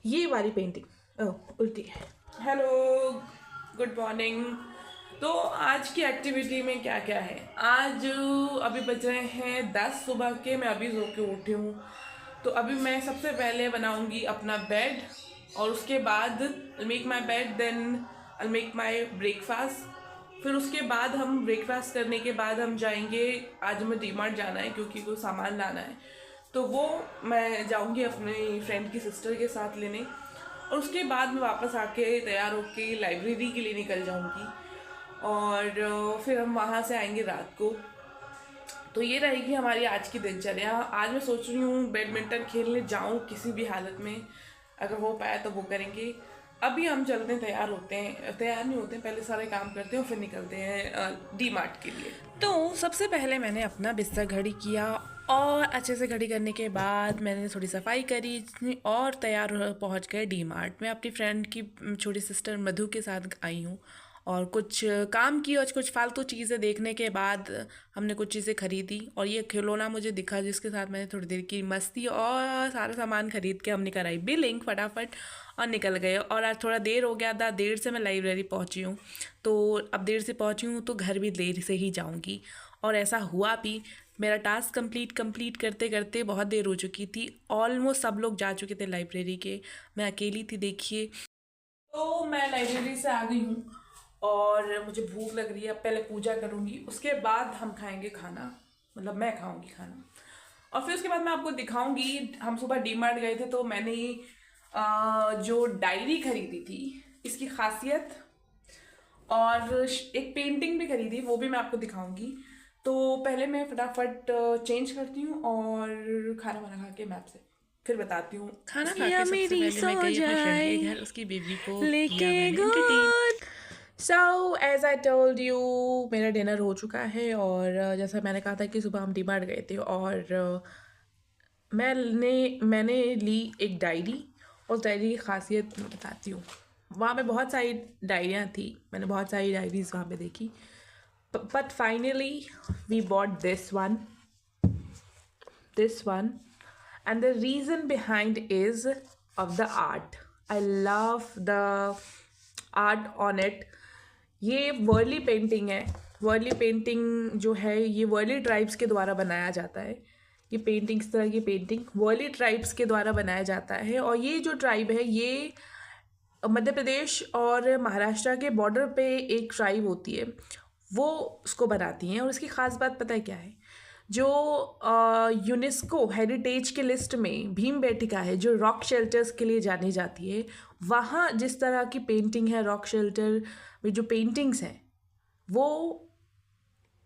ये वाली पेंटिंग उल्टी है। Hello, good morning. तो आज की एक्टिविटी में क्या क्या है? आज अभी बज रहे हैं 10 सुबह के, मैं अभी सो के उठी हूँ। तो अभी मैं सबसे पहले बनाऊँगी अपना बेड और उसके बाद I make my bed, then I make my breakfast. फिर उसके बाद हम ब्रेकफास्ट करने के बाद हम जाएंगे, आज हमें डीमार्ट जाना है क्योंकि कोई सामान लाना है, तो वो मैं जाऊंगी अपने फ्रेंड की सिस्टर के साथ लेने। और उसके बाद मैं वापस आके तैयार होके लाइब्रेरी के लिए निकल जाऊंगी और फिर हम वहाँ से आएंगे रात को। तो ये रहेगी हमारी आज की दिनचर्या। आज मैं सोच रही हूँ बैडमिंटन खेलने जाऊँ किसी भी हालत में, अगर हो पाया तो वो करेंगे। अभी हम चलते हैं, तैयार होते हैं, तैयार नहीं होते हैं, पहले सारे काम करते हैं और फिर निकलते हैं डी मार्ट के लिए। तो सबसे पहले मैंने अपना बिस्तर घड़ी किया और अच्छे से घड़ी करने के बाद मैंने थोड़ी सफाई करी और तैयार पहुंच गए डी मार्ट। मैं अपनी फ्रेंड की छोटी सिस्टर मधु के साथ आई हूँ और कुछ काम की और कुछ फालतू चीज़ें देखने के बाद हमने कुछ चीज़ें खरीदी और ये खिलौना मुझे दिखा जिसके साथ मैंने थोड़ी देर की मस्ती और सारा सामान खरीद के हमने कराई बिलिंग फटाफट और निकल गए। और आज थोड़ा देर हो गया था, देर से मैं लाइब्रेरी पहुंची हूँ, तो अब देर से पहुंची हूँ तो घर भी देर से ही जाऊँगी। और ऐसा हुआ भी, मेरा टास्क कंप्लीट करते करते बहुत देर हो चुकी थी। ऑलमोस्ट सब लोग जा चुके थे लाइब्रेरी के, मैं अकेली थी देखिए। तो मैं लाइब्रेरी से आ गई हूँ और मुझे भूख लग रही है। पहले पूजा करूँगी, उसके बाद हम खाएंगे खाना, मतलब मैं खाऊंगी खाना। और फिर उसके बाद मैं आपको दिखाऊंगी, हम सुबह डी मार्ट गए थे तो मैंने जो डायरी खरीदी थी, इसकी खासियत, और एक पेंटिंग भी खरीदी, वो भी मैं आपको दिखाऊंगी। तो पहले मैं फटाफट चेंज करती हूँ और खाना वाना खा के मैं आपसे फिर बताती हूँ। खाना खा के सबसे पहले मैं गई अपने फ्रेंड के घर, उसकी बेबी को किया मैंने entertain. So as I told you, मेरा डिनर हो चुका है और जैसा मैंने कहा था कि सुबह हम डी मार्ट गए थे और मैंने ली एक डायरी। उस डायरी की खासियत मैं बताती हूँ। वहाँ पे बहुत सारी डायरियाँ थी, मैंने बहुत सारी डायरीज वहाँ पे देखी, but finally we bought this one, and the reason behind is of the art. I love the art on it. ये वर्ली पेंटिंग है। वर्ली पेंटिंग जो है ये वर्ली ट्राइब्स के द्वारा बनाया जाता है। ये पेंटिंग, इस तरह की पेंटिंग वर्ली ट्राइब्स के द्वारा बनाया जाता है। और ये जो ट्राइब है ये मध्य प्रदेश और महाराष्ट्र के बॉर्डर पे एक ट्राइब होती है, वो उसको बनाती हैं। और इसकी ख़ास बात पता है क्या है? जो यूनेस्को हेरिटेज के लिस्ट में भीमबेटका है, जो रॉक शेल्टर्स के लिए जानी जाती है, वहाँ जिस तरह की पेंटिंग है, रॉक शेल्टर में जो पेंटिंग्स हैं वो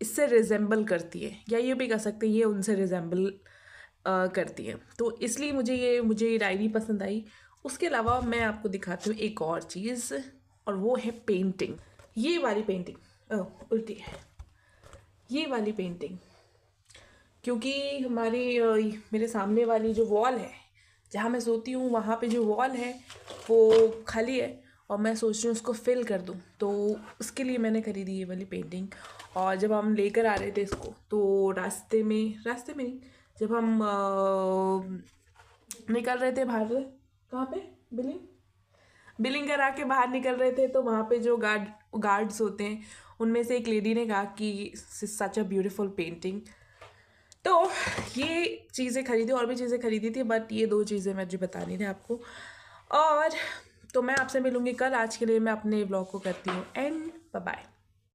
इससे रिजेंबल करती है, या ये भी कह सकते हैं ये उनसे रिजेंबल करती है। तो इसलिए मुझे ये डायरी पसंद आई। उसके अलावा मैं आपको दिखाती हूँ एक और चीज़, और वो है पेंटिंग। ये वाली पेंटिंग उल्टी है। ये वाली पेंटिंग, क्योंकि मेरे सामने वाली जो वॉल है जहाँ मैं सोती हूँ, वहाँ पे जो वॉल है वो खाली है और मैं सोच रही हूँ उसको फिल कर दूँ, तो उसके लिए मैंने खरीदी ये वाली पेंटिंग। और जब हम लेकर आ रहे थे इसको तो रास्ते में नहीं, जब हम निकल रहे थे बाहर, कहाँ पे बिलिंग करा के बाहर निकल रहे थे, तो वहाँ पे जो गार्ड्स होते हैं उनमें से एक लेडी ने कहा कि सच अ ब्यूटीफुल पेंटिंग। तो ये चीज़ें खरीदी, और भी चीज़ें खरीदी थी, बट ये दो चीज़ें मुझे बतानी थी आपको। और तो मैं आपसे मिलूँगी कल। आज के लिए मैं अपने व्लॉग को करती हूँ एंड बाय बाय।